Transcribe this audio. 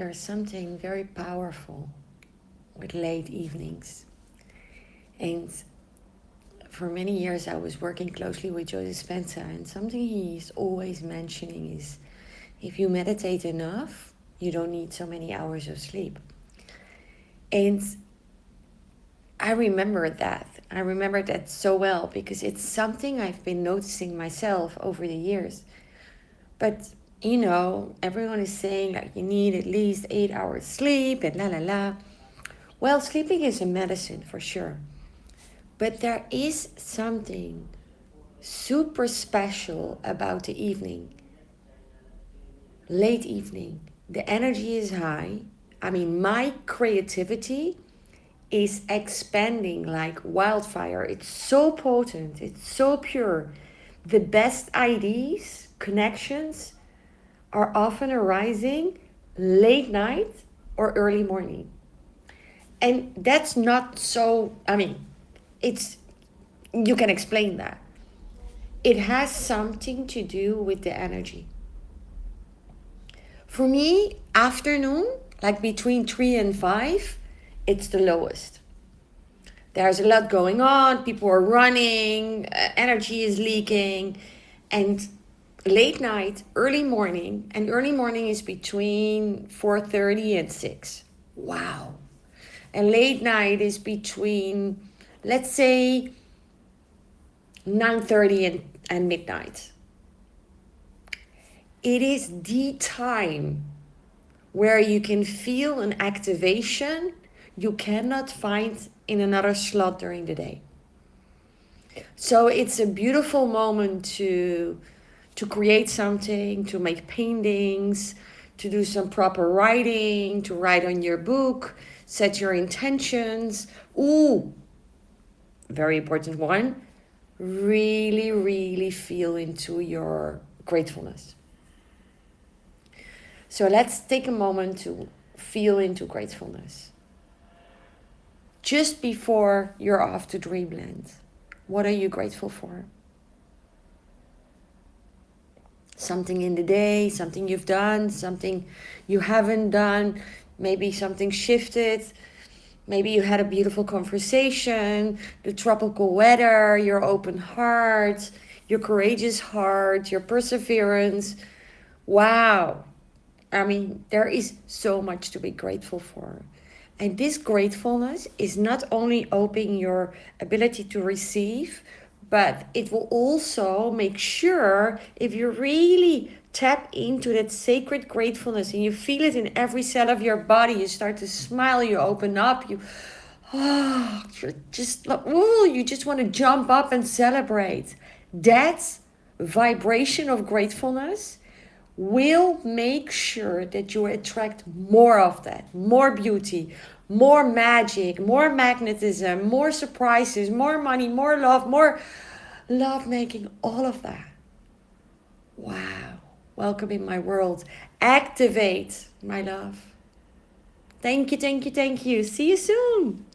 there's something very powerful with late evenings. And for many years, I was working closely with Joe Dispenza, and something he's always mentioning is if you meditate enough, you don't need so many hours of sleep. And I remember that. I remember that so well because it's something I've been noticing myself over the years. But everyone is saying like you need at least 8 hours sleep and la la la. Well, sleeping is a medicine for sure. But there is something super special about the evening, late evening. The energy is high. I mean, my creativity is expanding like wildfire. It's so potent, it's so pure. The best ideas, connections are often arising late night or early morning. And that's not so, it's, you can explain that. It has something to do with the energy. For me, afternoon, like between 3 and 5, it's the lowest. There's a lot going on, people are running, energy is leaking, and late night, early morning, and early morning is between 4:30 and 6. Wow. And late night is between, let's say, 9:30 and midnight. It is the time where you can feel an activation you cannot find in another slot during the day. So it's a beautiful moment to create something, to make paintings, to do some proper writing, to write on your book, set your intentions. Ooh, very important one. Really, really feel into your gratefulness. So let's take a moment to feel into gratefulness. Just before you're off to dreamland, what are you grateful for? Something in the day, something you've done, something you haven't done, maybe something shifted. Maybe you had a beautiful conversation, the tropical weather, your open heart, your courageous heart, your perseverance. Wow. There is so much to be grateful for. And this gratefulness is not only opening your ability to receive, but it will also make sure if you really tap into that sacred gratefulness and you feel it in every cell of your body, you start to smile, you open up, you just want to jump up and celebrate. That vibration of gratefulness will make sure that you attract more of that, more beauty, more magic, more magnetism, more surprises, more money, more love making, all of that. Wow. Welcome in my world. Activate, my love. Thank you, thank you, thank you. See you soon.